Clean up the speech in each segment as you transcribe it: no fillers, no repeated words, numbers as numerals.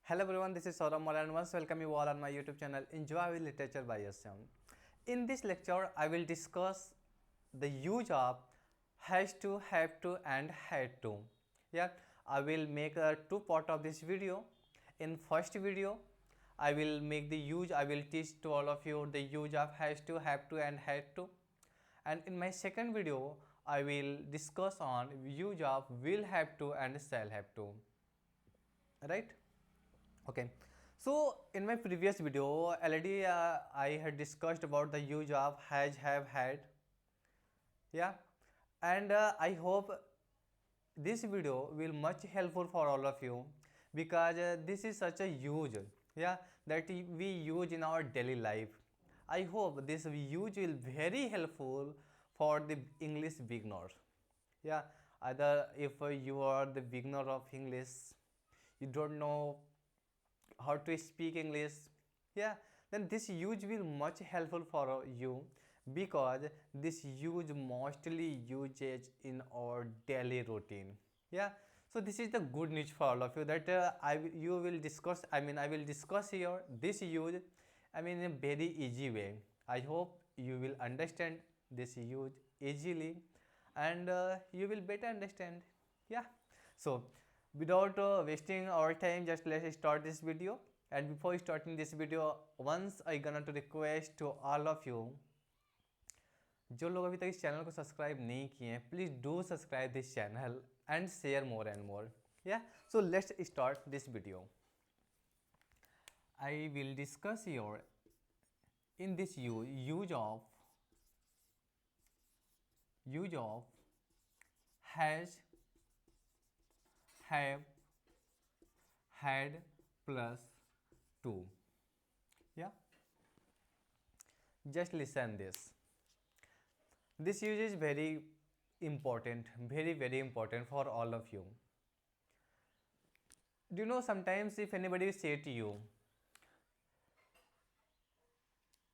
Hello everyone, this is Saurabh Mora and once welcome you all on my YouTube channel Enjoy with Literature by Yasyam. In this lecture, I will discuss the use of has to, have to and had to. Yeah, I will make a two part of this video. In first video, I will make the use, I will teach to all of you the use of has to, have to and had to. And in my second video, I will discuss on use of will have to and shall have to. Right? Okay, so in my previous video already I had discussed about the use of has, have, had. Yeah, and I hope this video will much helpful for all of you because this is such a use, yeah, that we use in our daily life. I hope this use will very helpful for the English beginner. Yeah, either if you are the beginner of English, you don't know how to speak English, yeah, then this use will much helpful for you because this use mostly uses in our daily routine. Yeah, so this is the good news for all of you that you will discuss, I will discuss here this use, in a very easy way. I hope you will understand this use easily and you will better understand. Yeah, so without wasting our time, just let's start this video. And before starting this video, once I gonna to request to all of you, जो लोग अभी तक इस channel को subscribe नहीं किए हैं, please do subscribe this channel and share more and more. Yeah, so let's start this video. I will discuss here in this use of has, have, had plus to. Yeah, just listen this. This use is very important, very important for all of you. Do you know sometimes if anybody say to you,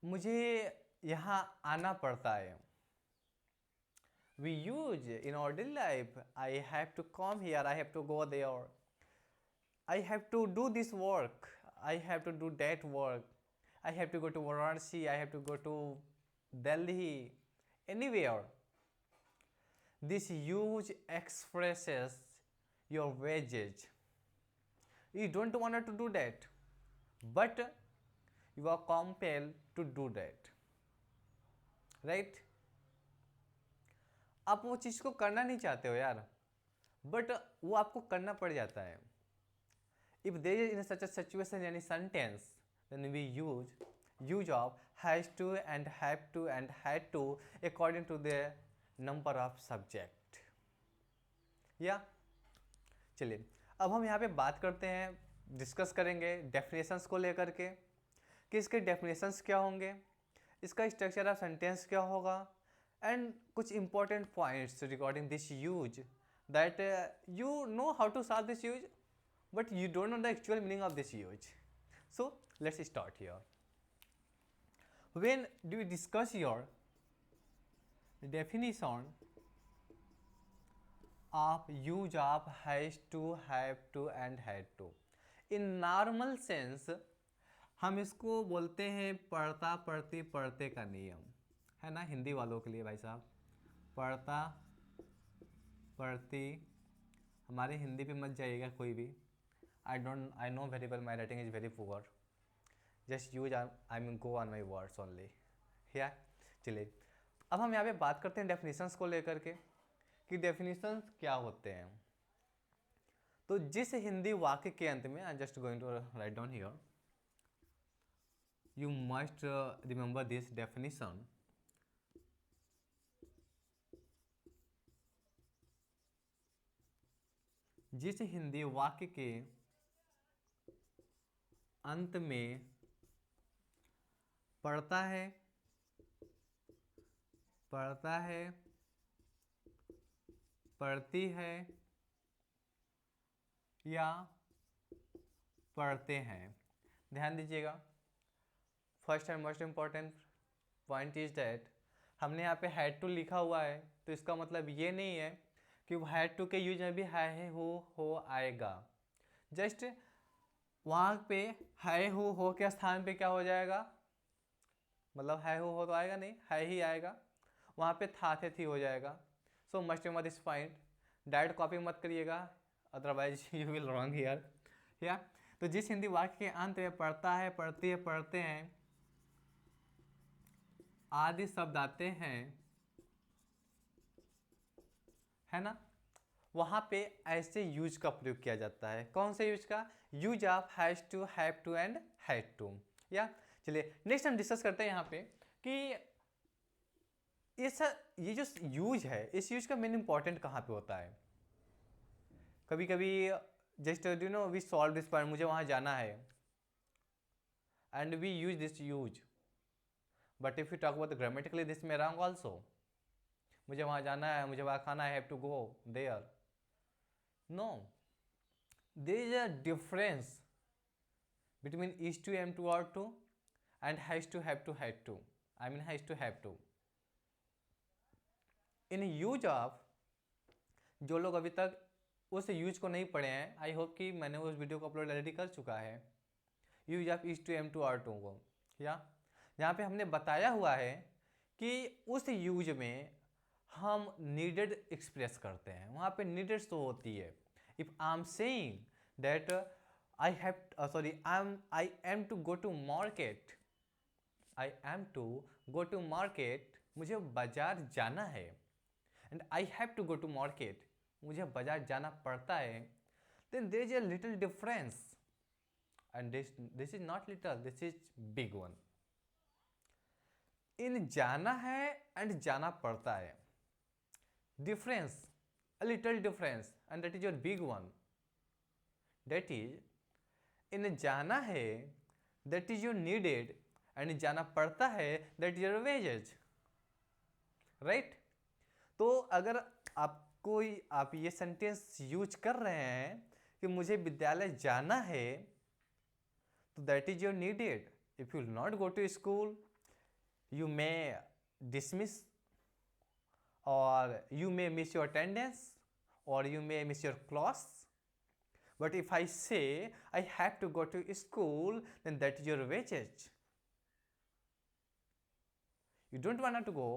मुझे यहाँ आना पड़ता है, we use in our daily life, I have to come here, I have to go there, I have to do this work, I have to do that work, I have to go to Varanasi, I have to go to Delhi, anywhere. This use expresses your wages. You don't want to do that, but you are compelled to do that, right? आप वो चीज़ को करना नहीं चाहते हो यार, but वो आपको करना पड़ जाता है. If there is in such a situation any sentence, then we use of has to and have to and had to according to the number of subject. या चलिए अब हम यहाँ पे बात करते हैं, डिस्कस करेंगे डेफिनेशंस को लेकर के कि इसके डेफिनेशंस क्या होंगे, इसका स्ट्रक्चर ऑफ सेंटेंस क्या होगा एंड कुछ important points regarding this use that you know how to solve this use but you don't know the actual meaning of this use. So let's start here. When do we discuss your definition of use of has to, have to and had to, in normal sense हम इसको बोलते हैं पढ़ता पढ़ती पढ़ते का नियम, है ना, हिंदी वालों के लिए भाई साहब. पढ़ता पढ़ती, हमारे हिंदी पे मत जाइएगा कोई भी. I know very well my writing is very poor. Just use go on my words only. Yeah, चलिए अब हम यहाँ पे बात करते हैं डेफिनेशंस को लेकर के कि डेफिनेशंस क्या होते हैं. तो जिस हिंदी वाक्य के अंत में, I am just going to write down here, you must remember this definition. जिस हिंदी वाक्य के अंत में पढ़ता है, पढ़ती है या पढ़ते हैं, ध्यान दीजिएगा. First and most important point is that हमने यहाँ पे हैड टू लिखा हुआ है, तो इसका मतलब ये नहीं है कि हैड टू के यूज में भी है हो आएगा. जस्ट वहाँ पे है हो के स्थान पे क्या हो जाएगा, मतलब है हो तो आएगा नहीं, है ही आएगा। वहाँ पे था थे थी हो जाएगा। सो मस्ट मत इस पॉइंट, डायरेक्ट कॉपी मत करिएगा, otherwise you will wrong here. या तो जिस हिंदी वाक्य के अंत में पढ़ता है, पढ़ती है, पढ़ते हैं आदि शब्द आते हैं, है ना, वहाँ पे ऐसे यूज का प्रयोग किया जाता है। कौन से यूज का? Use of has to, have to and had to. या चलिए नेक्स्ट हम डिस्कस करते हैं यहाँ पे कि इस ये जो यूज है, इस यूज का मेन इंपॉर्टेंट कहाँ पे होता है। कभी कभी just you know we solve this point, मुझे वहाँ जाना है and we use this use, but if you talk about grammatically this may wrong also. मुझे वहाँ जाना है, मुझे वहाँ खाना है, have to go there. No, there is a difference between is to, am to, are to and has to, have to, had to. I mean has to, have to. In use of, जो लोग अभी तक उस use को नहीं पढ़े हैं, I hope कि मैंने उस वीडियो को अपलोड ऑलरेडी कर चुका है, use of is to, am to, are to को। या यहाँ पे हमने बताया हुआ है कि उस यूज में हम नीडेड एक्सप्रेस करते हैं, वहाँ पे नीडेड तो होती है। If I am saying that I have I am to go to market. I am to go to market. मुझे बाजार जाना है। And I have to go to market. मुझे बाजार जाना पड़ता है। Then there is a little difference. And this is not little, this is big one. In जाना है and जाना पड़ता है, difference, a little difference, and that is your big one. That is, इन जाना है that is your needed and जाना पड़ता है that is your wages, right. तो अगर आप ये सेंटेंस यूज कर रहे हैं कि मुझे विद्यालय जाना है, तो that is your needed. If you will not go to school you may dismiss और you may miss your attendance और you may miss your class. But if I say I have to go to school, then that is your wastage. You don't want to go,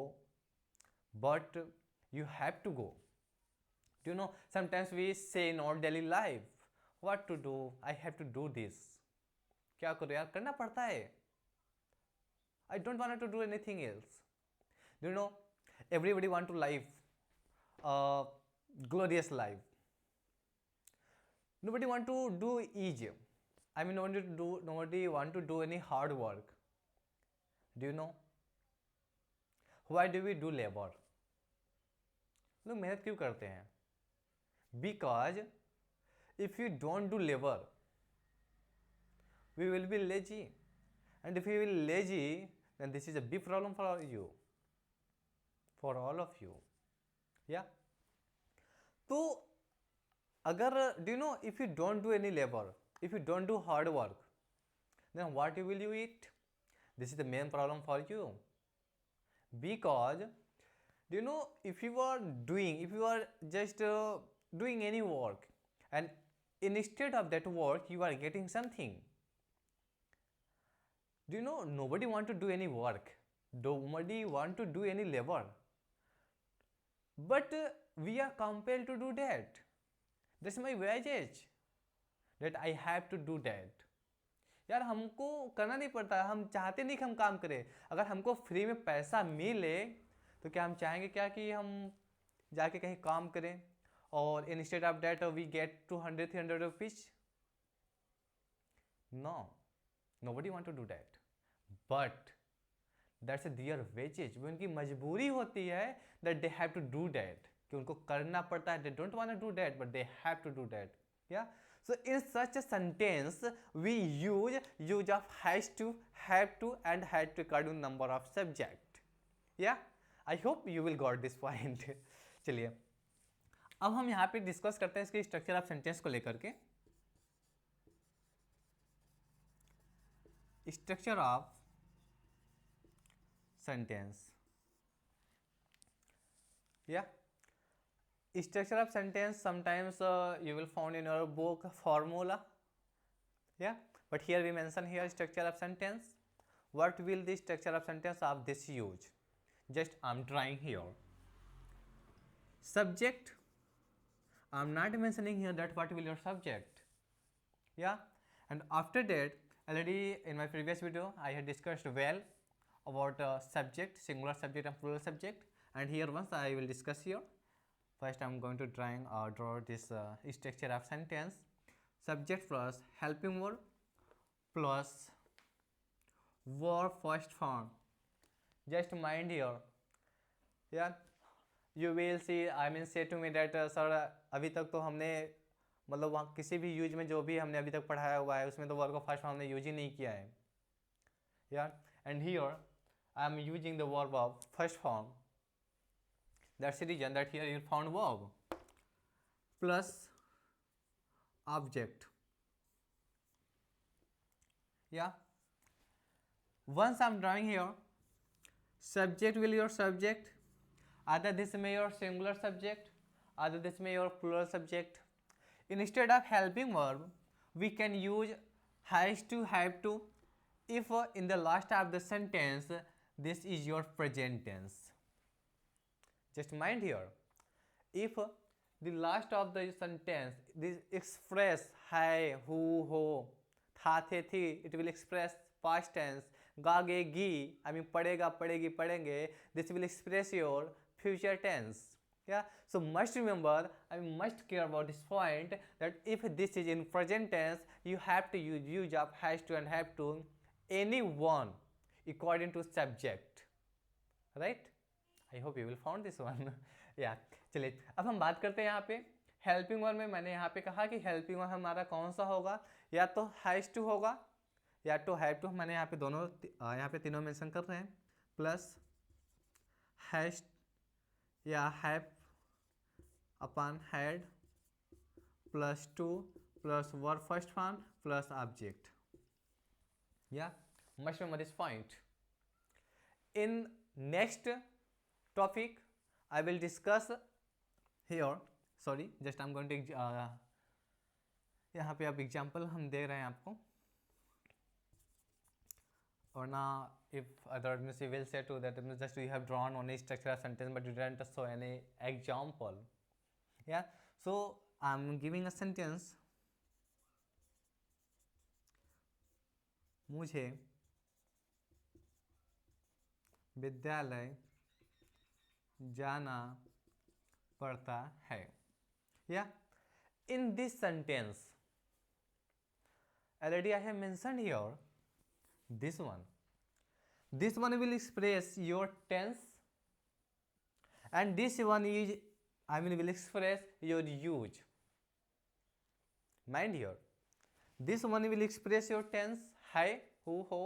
but you have to go. Do you know, sometimes we say in our daily life, what to do? I have to do this. क्या करो यार, करना पड़ता है. I don't want to do anything else. Do you know, everybody want to live a glorious life. Nobody want to do easy. I mean, nobody want to do any hard work. Do you know? Why do we do labor? लोग मेहनत क्यों करते हैं? Because if you don't do labor, we will be lazy. And if we will lazy, then this is a big problem for you. For all of you. Yeah? तो अगर do you know, if you don't do any labor, if you don't do hard work, then what will you eat? This is the main problem for you. Because do you know, if you are just doing any work, and instead of that work you are getting something. Do you know, nobody want to do any work, nobody want to do any labor, but we are compelled to do that. That's my wages, that I have to do that. यार हमको करना नहीं पड़ता, हम चाहते नहीं कि हम काम करें। अगर हमको फ्री में पैसा मिले तो क्या हम चाहेंगे क्या कि हम जाके कहीं काम करें और instead of that we get 200-300 rupees? No, nobody want to do that, but that's their wages. वो उनकी मजबूरी होती है that they have to do that, कि उनको करना पड़ता है। They don't want to do that but they have to do that. या so in such a sentence we use of has to, have to and had to according to number of subject. Yeah, I hope you will got this point. चलिए अब हम यहाँ पे discuss करते हैं इसके structure of sentence को लेकर के। स्ट्रक्चर ऑफ सेंटेंस, या structure of sentence sometimes you will found in your book formula. Yeah, but here we mention here structure of sentence. What will the structure of sentence of this use? Just I'm trying here. Subject, I'm not mentioning here that what will your subject. Yeah, and after that already in my previous video I had discussed well about subject, singular subject and plural subject, and here once I will discuss here. First I'm going to draw this structure of sentence. Subject plus helping verb plus verb first form. Just mind here. Yeah, you will see, I mean say to me that sir अभी तक तो हमने मतलब वहाँ किसी भी use में जो भी हमने अभी तक पढ़ाया हुआ है उसमें तो वर्ब का फर्स्ट फॉर्म हमने यूज ही नहीं किया है. Yeah, and here I am using the verb of first form. That's the reason that here you found verb plus object. Yeah, once I'm drawing here, subject will your subject, either this may your singular subject, either this may your plural subject. Instead of helping verb, we can use has to, have to, if in the last of the sentence this is your present tense. Just mind here, if the last of the sentence this express hai, hu, ho, tha, the, thi, it will express past tense. Ga, ge, gi, I mean padega, padegi, padenge, this will express your future tense. Yeah, so must remember, I mean must care about this point, that if this is in present tense you have to use of has to and have to any one according to subject, right? I hope you will found this one. Yeah, चलिए अब हम बात करते हैं यहाँ पे helping verb में. मैंने यहाँ पे कहा कि हेल्पिंग वर्ब हमारा कौन सा होगा, या तो हैज टू होगा या तो हैव टू. मैंने यहाँ पे दोनों यहाँ पे तीनों मेंशन कर रहे हैं. प्लस हैज या have upon had plus to plus verb first form plus object. या must remember this point. In next topic I will discuss here. Sorry, just I'm going to यहाँ पे अब एग्जाम्पल हम दे रहे हैं आपको. और ना if other means you will say to that means just you have drawn only structure of sentence but you didn't show any example. Yeah, so I'm giving a sentence. मुझे विद्यालय जाना पड़ता है. Yeah, in this sentence already I have mentioned here this one. This one will express your tense and this one is will express your use. Mind here, this one will express your tense hai, hu, ho,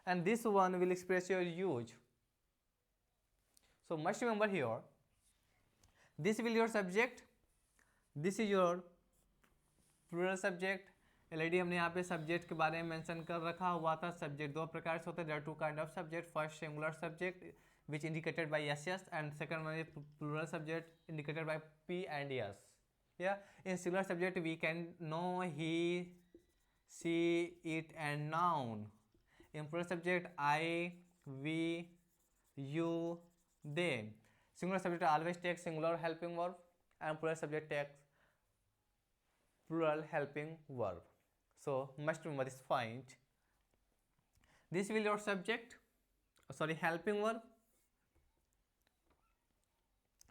and this one will express your use. So must remember here, this will your subject, this is your plural subject. Already हमने यहाँ पे subject के बारे में mention कर रखा हुआ था. सब्जेक्ट दो प्रकार से होते हैं. There are two kind of subject. First singular subject which indicated by S S and second one is plural subject indicated by P and S. या in singular subject we can know, he, she, it and noun. In plural subject I, we, you, they. Singular subject always takes singular helping verb and plural subject takes plural helping verb. So must remember this point. This will your subject, sorry, helping verb.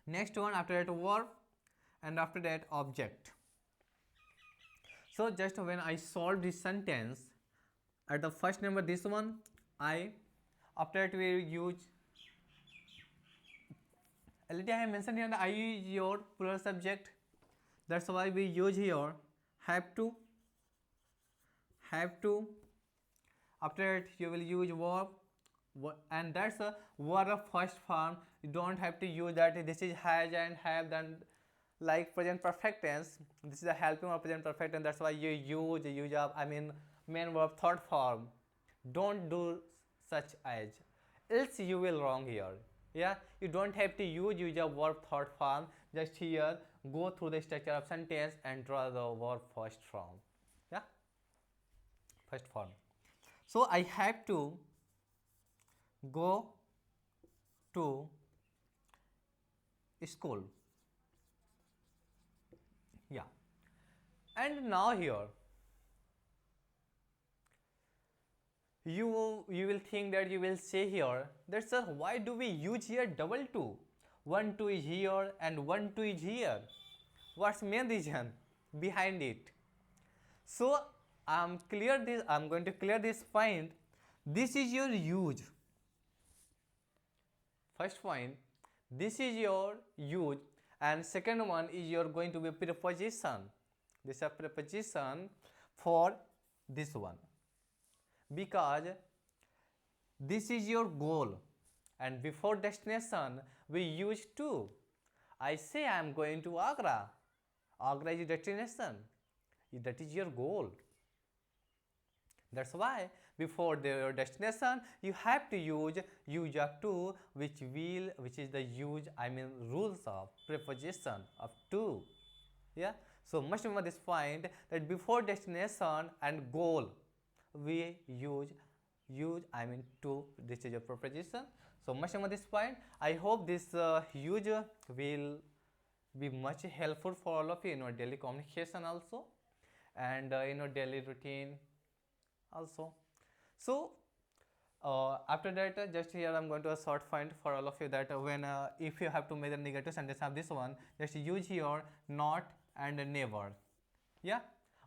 Next one after that verb and after that object. So just when I solve this sentence, at the first number this one I, after that we use already I have mentioned here that I use your plural subject. That's why we use here have to. Have to. After it you will use verb, and that's a verb of first form. You don't have to use that this is has and have, then like present perfect tense. This is a helping or present perfect tense. That's why you use of main verb third form. Don't do such as, else you will wrong here. Yeah, you don't have to use a verb third form. Just here go through the structure of sentence and draw the verb first form. Yeah, first form. So I have to go to school. Yeah. And now here you will think that you will say here that, sir, why do we use here double two? One two is here and one two is here. What's main reason behind it? So I'm going to clear this point. This is your use. First point, this is your use, and second one is you're going to be preposition. This is a preposition for this one, because this is your goal, and before destination we use to. I say I am going to Agra. Agra is destination. That is your goal. That's why before your destination you have to use of to, which is the use, I mean rules of preposition of to. Yeah. So must remember this point that before destination and goal we use I mean to. This is your preposition. So must remember this point. I hope this use will be much helpful for all of you in your daily communication also, and in your daily routine also. So after that, just here I'm going to a short point for all of you that when if you have to make the negative sentence of this one, just use here not and never. Yeah.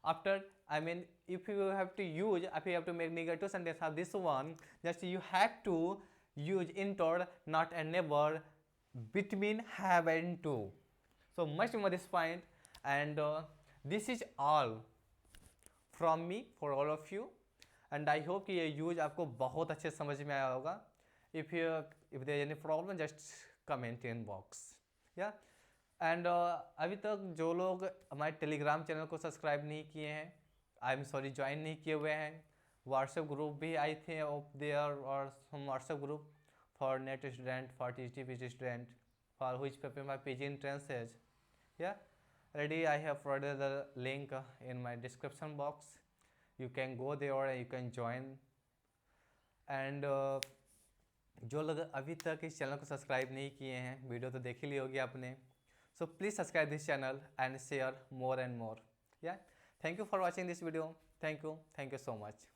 After, I mean, if you have to make negative sentence of this one, just you have to use inter not and never between have and to. So must remember this point, and this is all from me for all of you, and I hope कि ये use आपको बहुत अच्छे समझ में आया होगा. If there is any problem, just comment in box. Yeah. And अभी तक जो लोग हमारे टेलीग्राम चैनल को सब्सक्राइब नहीं किए हैं, आई एम सॉरी, ज्वाइन नहीं किए हुए हैं. व्हाट्सएप ग्रुप भी आई थे देयर और some WhatsApp group for NET student, for TGT student, for which prepare my PG entrances. Yeah, already I have provided the link in my description box. You can go there and you can join. And जो लोग अभी तक इस channel को subscribe नहीं किए हैं, video तो देख ही ली होगी आपने. So please subscribe this channel and share more and more. Yeah. Thank you for watching this video. Thank you so much.